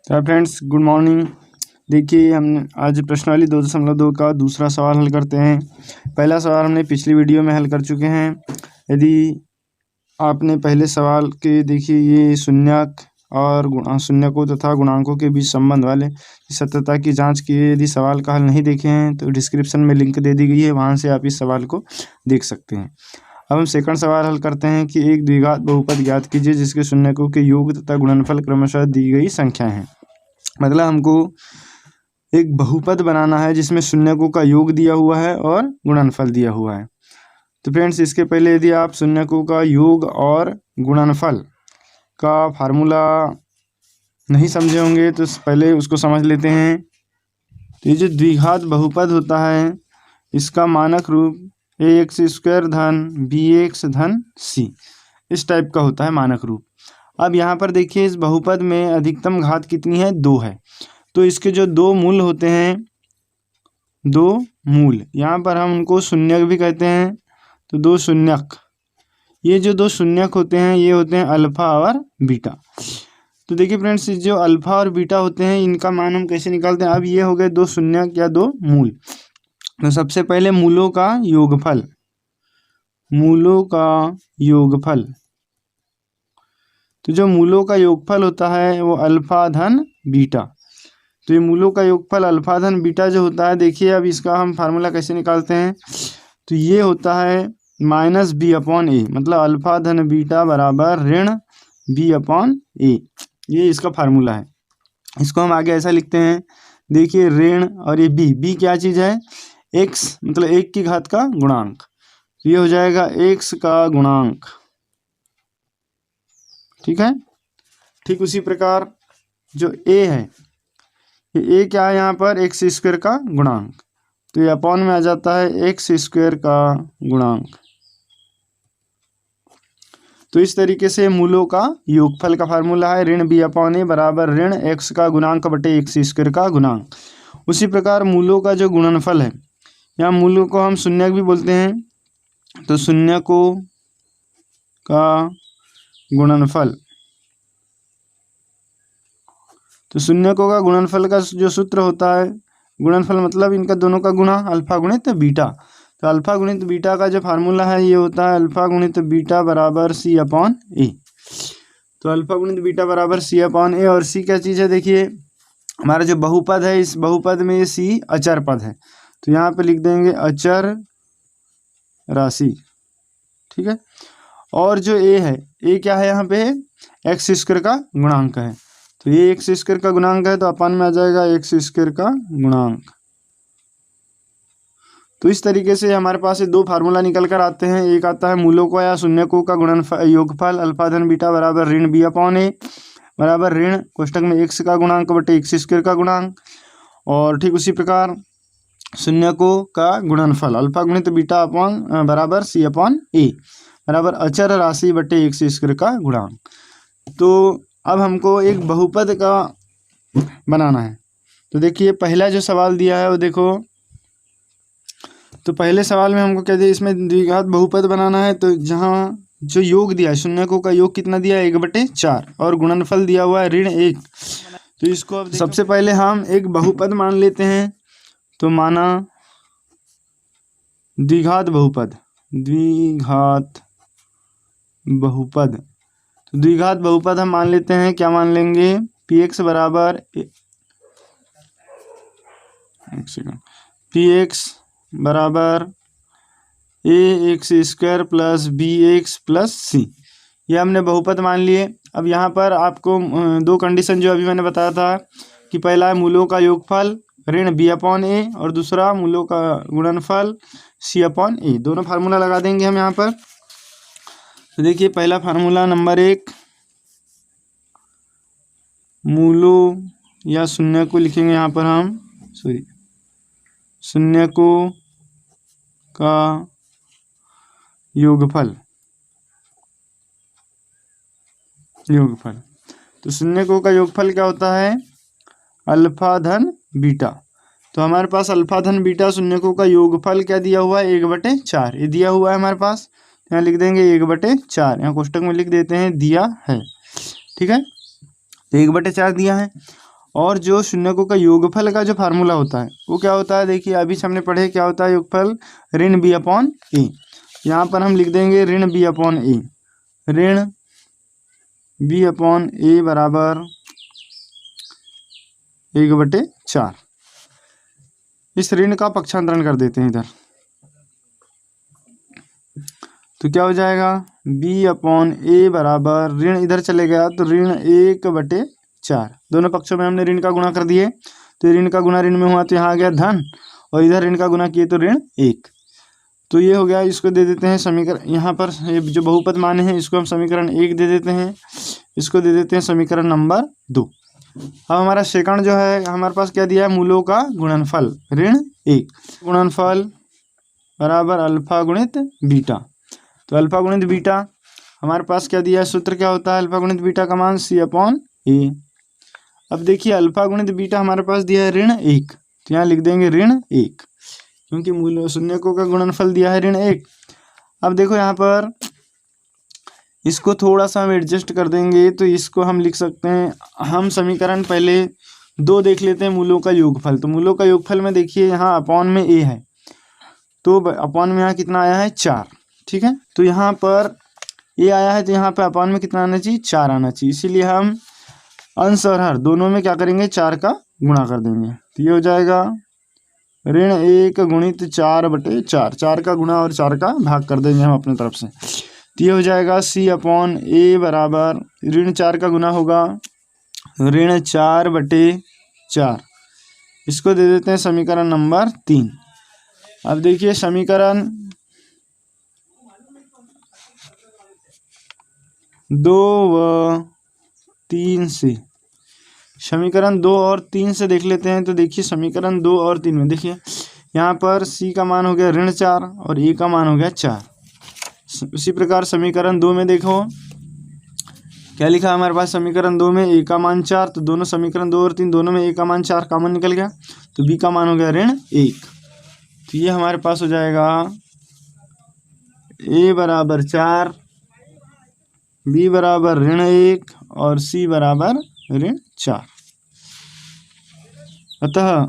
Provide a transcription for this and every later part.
तो friends good morning. देखिए हम आज प्रश्नावली 2.2 का दूसरा सवाल हल करते हैं। पहला सवाल हमने पिछली वीडियो में हल कर चुके हैं। यदि आपने पहले सवाल के देखिए ये शून्यक और शून्यकों तथा गुणांकों के बीच संबंध वाले सत्यता की जांच किए, यदि सवाल का हल नहीं देखे हैं तो डिस्क्रिप्शन में लिंक दे दी गई है, वहां से आप इस सवाल को देख सकते हैं। अब हम सेकंड सवाल हल करते हैं कि एक द्विघात बहुपद ज्ञात कीजिए जिसके शून्यकों के योग तथा गुणनफल क्रमशः दी गई संख्या है। मतलब हमको एक बहुपद बनाना है जिसमें शून्यकों का योग दिया हुआ है और गुणनफल दिया हुआ है। तो फ्रेंड्स इसके पहले यदि आप शून्यकों का योग और गुणनफल का फार्मूला नहीं समझे होंगे तो पहले उसको समझ लेते हैं। तो ये जो द्विघात बहुपद होता है इसका मानक रूप ax² धन bx धन c इस टाइप का होता है मानक रूप। अब यहाँ पर देखिए इस बहुपद में अधिकतम घात कितनी है, 2 है। तो इसके जो दो मूल होते हैं, दो मूल, यहाँ पर हम उनको शून्यक भी कहते हैं। तो दो शून्यक, ये जो दो शून्यक होते हैं ये होते हैं अल्फा और बीटा। तो देखिए फ्रेंड्स जो अल्फा और बीटा होते हैं इनका मान हम कैसे निकालते हैं। अब ये हो गए दो शून्यक या दो मूल। तो सबसे पहले मूलों का योगफल, मूलों का योगफल। तो जो मूलों का योगफल होता है वो अल्फा धन बीटा। तो ये मूलों का योगफल अल्फा धन बीटा जो होता है, देखिए अब इसका हम फार्मूला कैसे निकालते हैं। तो ये होता है -b/a, मतलब अल्फा धन बीटा बराबर ऋण b/a। ये इसका फार्मूला है। इसको हम आगे ऐसा लिखते हैं, देखिए ऋण और ये b क्या चीज़ है, x मतलब 1 की घात का गुणांक। तो ये हो जाएगा x का गुणांक, ठीक है। ठीक उसी प्रकार जो a है, ये a क्या है यहाँ पर, x² का गुणांक। तो ये अपॉन में आ जाता है x² का गुणांक। तो इस तरीके से मूलों का योगफल का फार्मूला है ऋण b/a बराबर ऋण x का गुणांक बटे x² का गुणांक। उसी प्रकार मूलों का जो गुणनफल है, यहाँ मूलों को हम शून्यक भी बोलते हैं। तो शून्यकों का गुणनफल, तो शून्यकों का गुणनफल का जो सूत्र होता है, गुणनफल मतलब इनका दोनों का गुणा अल्फा गुणित बीटा। तो अल्फा गुणित बीटा का जो फार्मूला है ये होता है अल्फा गुणित बीटा बराबर c/a। तो अल्फा गुणित बीटा बराबर c/a, और c क्या चीज़ है, देखिए हमारा जो बहुपद है इस बहुपद में ये c अचर पद है। तो यहाँ पे लिख देंगे अचर राशि, ठीक है। और जो a है, a क्या है यहाँ पे, x² का गुणांक है। तो ये x² का गुणांक है तो अपन में आ जाएगा x² का गुणांक। तो इस तरीके से हमारे पास ये दो फार्मूला निकल कर आते हैं। एक आता है मूलों का या शून्यकों का गुणनफल योगफल अल्फा धन बीटा बराबर ऋण b/a बराबर ऋण कोष्टक में x का गुणांक बटे x² का गुणांक। और ठीक उसी प्रकार शून्यकों का गुणनफल अल्फा गुणित बीटा अपॉन बराबर c/a बराबर अचर राशि बटे x² का गुणांक। तो अब हमको एक बहुपद का बनाना है। तो देखिए पहला जो सवाल दिया है वो देखो, तो पहले सवाल में हमको क्या दिया, इसमें द्विघात बहुपद बनाना है। तो जहाँ जो योग दिया है, शून्यकों का योग कितना दिया है 1/4 और गुणनफल दिया हुआ है ऋण 1। तो इसको अब सबसे पहले हम एक बहुपद मान लेते हैं। तो माना द्विघात बहुपद, द्विघात बहुपद। तो द्विघात बहुपद हम मान लेते हैं, क्या मान लेंगे, px बराबर px बराबर ax² plus bx plus c। ये हमने बहुपद मान लिए। अब यहाँ पर आपको दो कंडीशन जो अभी मैंने बताया था कि पहला है मूलों का योगफल ऋण b/a और दूसरा मूलों का गुणनफल c/a। दोनों फार्मूला लगा देंगे हम यहाँ पर। तो देखिए पहला फार्मूला नंबर 1, मूलों या शून्य को लिखेंगे यहाँ पर हम, शून्यकों का योगफल, योगफल। तो शून्यकों का योगफल क्या होता है, अल्फा धन बीटा। तो हमारे पास अल्फा धन बीटा शून्यकों का योगफल क्या दिया हुआ है 1/4, ये दिया हुआ है हमारे पास। यहाँ लिख देंगे 1/4, यहाँ कोष्टक में लिख देते हैं दिया है, ठीक है। तो 1/4 दिया है। और जो शून्यकों का योगफल का जो फार्मूला होता है वो क्या होता है, देखिए अभी हमने पढ़े क्या होता है योगफल, ऋण बी अपॉन ए। यहाँ पर हम लिख देंगे ऋण बी अपॉन ए, ऋण बी अपॉन ए बराबर 1/4। इस ऋण का पक्षांतरण कर देते हैं इधर, तो क्या हो जाएगा, b अपॉन ए बराबर ऋण इधर चले गया तो ऋण 1/4। दोनों पक्षों में हमने ऋण का गुणा कर दिए, तो ऋण का गुणा ऋण में हुआ तो यहाँ आ गया धन, और इधर ऋण का गुणा किए तो ऋण 1। तो ये हो गया, इसको दे देते हैं समीकरण, यहाँ पर ये जो बहुपद माने हैं इसको हम समीकरण 1 दे देते हैं, इसको दे देते हैं समीकरण नंबर 2। अब हमारा सेकंड जो है हमारे पास क्या दिया है, मूलों का गुणनफल ऋण 1, गुणनफल बराबर अल्फा गुणित बीटा। तो अल्फा गुणित बीटा हमारे पास क्या दिया है, सूत्र क्या होता है अल्फा गुणित बीटा का मान c अपॉन ए। अब देखिए अल्फा गुणित बीटा हमारे पास दिया है ऋण 1, तो यहाँ लिख देंगे ऋण 1, क्योंकि मूल शून्यकों का गुणनफल दिया है ऋण 1। अब देखो यहाँ पर इसको थोड़ा सा हम एडजस्ट कर देंगे, तो इसको हम लिख सकते हैं, हम समीकरण पहले 2 देख लेते हैं मूलों का योगफल। तो मूलों का योगफल में देखिए यहाँ अपॉन में ए है, तो अपॉन में यहाँ कितना आया है 4, ठीक है। तो यहाँ पर ए आया है तो यहाँ पे अपॉन में कितना आना चाहिए, 4 आना चाहिए, इसीलिए हम अंश और हर दोनों में क्या करेंगे, 4 का गुणा कर देंगे। तो ये हो जाएगा ऋण 1 गुणित 4/4, 4 का गुणा और 4 का भाग कर देंगे हम अपने तरफ से। तो ये हो जाएगा c अपॉन ए बराबर ऋण 4 का गुना होगा ऋण 4/4, इसको दे देते हैं समीकरण नंबर 3। अब देखिए समीकरण 2 व 3 से, समीकरण 2 और 3 से देख लेते हैं। तो देखिए समीकरण 2 और 3 में देखिए यहाँ पर c का मान हो गया ऋण 4 और a का मान हो गया 4। उसी प्रकार समीकरण 2 में देखो क्या लिखा है हमारे पास, समीकरण 2 में a का मान 4, तो दोनों समीकरण 2 और 3 दोनों में a का मान 4 कॉमन निकल गया, तो b का मान हो गया ऋण 1। तो ये हमारे पास हो जाएगा a बराबर 4, b बराबर ऋण 1 और c बराबर ऋण 4। अतः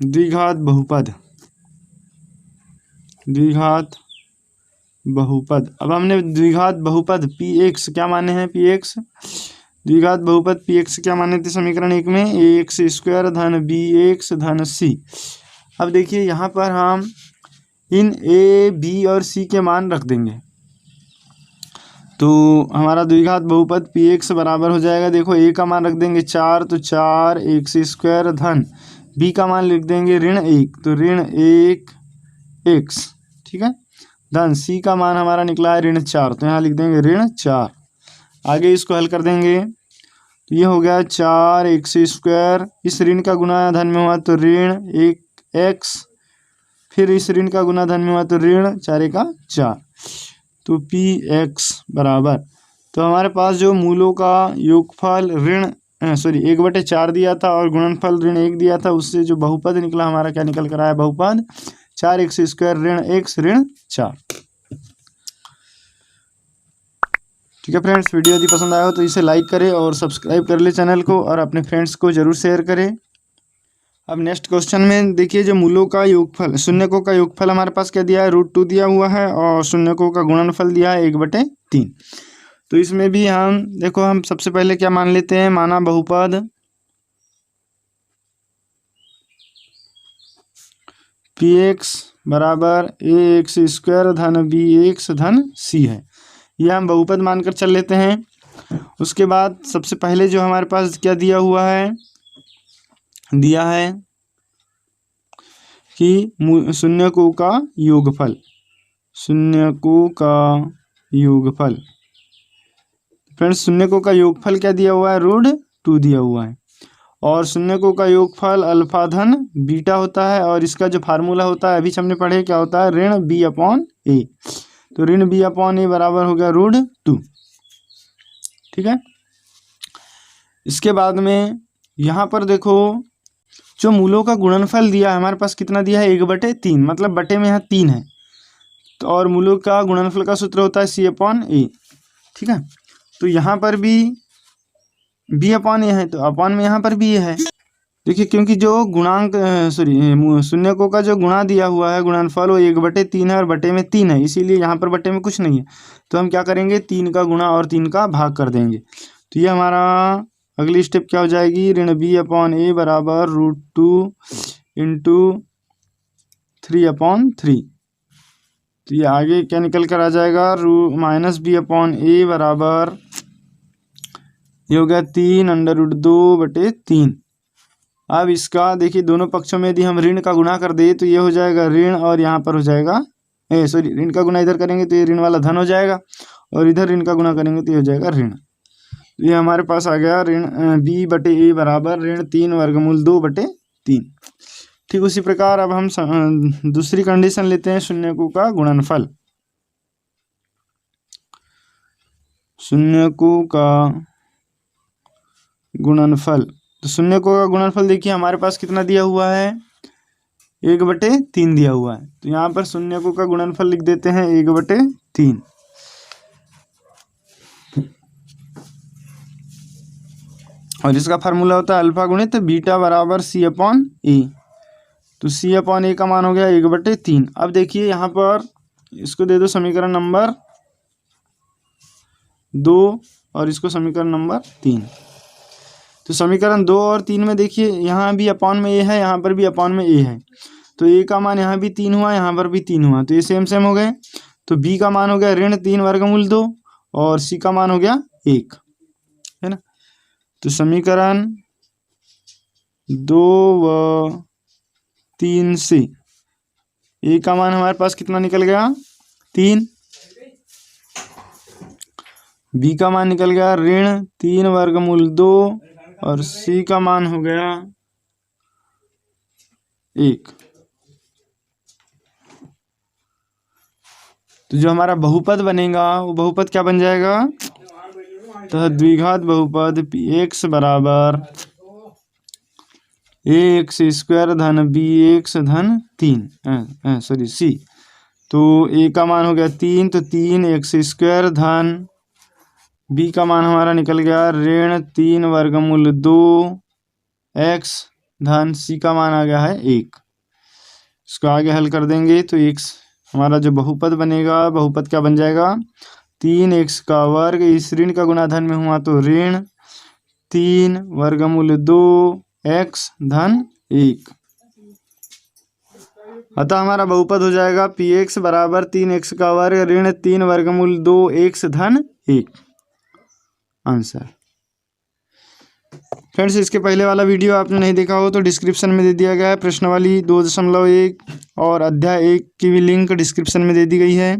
द्विघात बहुपद, द्विघात बहुपद, अब हमने द्विघात बहुपद px क्या माने हैं, px द्विघात बहुपद px क्या माने थे समीकरण 1 में, ax² धन bx धन c। अब देखिए यहाँ पर हम इन a b और c के मान रख देंगे, तो हमारा द्विघात बहुपद px बराबर हो जाएगा, देखो a का मान रख देंगे 4, तो 4x² धन b का मान लिख देंगे ऋण 1, तो ऋण 1x, ठीक है, धन c का मान हमारा निकला है ऋण 4, तो यहाँ लिख देंगे ऋण 4। आगे इसको हल कर देंगे तो ये हो गया 4x², इस ऋण का गुना धन में हुआ तो ऋण 1x, फिर इस ऋण का गुना धन में हुआ तो ऋण 4 का 4, तो px बराबर, तो हमारे पास जो मूलों का योगफल ऋण 1/4 दिया था और गुणनफल ऋण 1 दिया था, उससे जो बहुपद निकला हमारा क्या निकल कर आया, बहुपद 4x² ऋण x ऋण 4। ठीक है फ्रेंड्स, वीडियो यदि पसंद आया हो तो इसे लाइक करें और सब्सक्राइब कर ले चैनल को, और अपने फ्रेंड्स को जरूर शेयर करें। अब नेक्स्ट क्वेश्चन में देखिए जो मूलों का योगफल, शून्यकों का योगफल हमारे पास क्या दिया है, √2 दिया हुआ है, और शून्यकों का गुणनफल दिया है 1/3। तो इसमें भी हम देखो, हम सबसे पहले क्या मान लेते हैं, माना बहुपद px बराबर ax² धन bx धन c है, यह हम बहुपद मानकर चल लेते हैं। उसके बाद सबसे पहले जो हमारे पास क्या दिया हुआ है, दिया है कि शून्यकों का योगफल, शून्यकों का योगफल, फ्रेंड्स शून्यकों का योगफल क्या दिया हुआ है, √2 दिया हुआ है, और शून्यकों का योगफल अल्फा धन बीटा होता है, और इसका जो फार्मूला होता है अभी हमने पढ़े क्या होता है, ऋण b अपॉन ए, तो ऋण b अपॉन ए बराबर हो गया √2, ठीक है। इसके बाद में यहाँ पर देखो जो मूलों का गुणनफल दिया है हमारे पास कितना दिया है, 1/3, मतलब बटे में यहाँ 3 है, तो और मूलों का गुणनफल का सूत्र होता है c अपॉन ए, ठीक है। तो यहाँ पर भी b अपॉन ए है, तो अपॉन में यहाँ पर भी ये है, देखिए क्योंकि जो गुणांक शून्यकों का जो गुणा दिया हुआ है गुणनफल वो 1/3 है और बटे में 3 है, इसीलिए यहाँ पर बटे में कुछ नहीं है। तो हम क्या करेंगे, 3 का गुणा और 3 का भाग कर देंगे। तो ये हमारा अगली स्टेप क्या हो जाएगी, ऋण b/a बराबर √2 इंटू 3/3। तो ये आगे क्या निकल कर आ जाएगा, -b/a बराबर ये हो गया 3√2/3। अब इसका देखिए दोनों पक्षों में यदि हम ऋण का गुणा कर दे तो ये हो जाएगा ऋण और यहाँ पर हो जाएगा ऋण का गुणा इधर करेंगे तो ये ऋण वाला धन हो जाएगा और इधर ऋण का गुणा करेंगे तो ये हो जाएगा ऋण। तो ये हमारे पास आ गया ऋण b/a बराबर ऋण 3√2/3। ठीक उसी प्रकार अब हम दूसरी कंडीशन लेते हैं, शून्यकों का गुणनफल। शून्यकों का गुणनफल, तो शून्यकों का गुणनफल देखिए हमारे पास कितना दिया हुआ है, 1/3 दिया हुआ है। तो यहाँ पर शून्यकों का गुणनफल लिख देते हैं 1/3। और इसका फार्मूला होता है अल्फा गुणित बीटा बराबर c/a। तो c/a का मान हो गया 1/3। अब देखिए यहाँ पर इसको दे दो समीकरण नंबर 2 और इसको समीकरण नंबर 3। तो समीकरण 2 और 3 में देखिए यहाँ भी अपॉन में a है, यहाँ पर भी अपॉन में a है। तो a का मान यहाँ भी 3 हुआ, यहाँ पर भी 3 हुआ, तो ये सेम सेम हो गए। तो b का मान हो गया ऋण 3√2 और c का मान हो गया 1, है ना। तो समीकरण 2 व 3 से a का मान हमारे पास कितना निकल गया, 3। b का मान निकल गया ऋण 3√2 और c का मान हो गया 1। तो जो हमारा बहुपद बनेगा वो बहुपद क्या बन जाएगा, तो द्विघात बहुपद px बराबर ax² धन bx धन 3 c। तो a का मान हो गया 3, तो 3x² धन b का मान हमारा निकल गया ऋण 3√2 x धन c का मान आ गया है 1। इसको आगे हल कर देंगे तो x हमारा जो बहुपद बनेगा, बहुपद क्या बन जाएगा, 3x², इस ऋण का गुणा धन में हुआ तो ऋण 3√2 x धन 1। अतः हमारा बहुपद हो जाएगा px बराबर 3x² ऋण 3√2 x धन 1। आंसर। फ्रेंड्स इसके पहले वाला वीडियो आपने नहीं देखा हो तो डिस्क्रिप्शन में दे दिया गया है, प्रश्नावली 2.1 और अध्याय 1 की भी लिंक डिस्क्रिप्शन में दे दी गई है।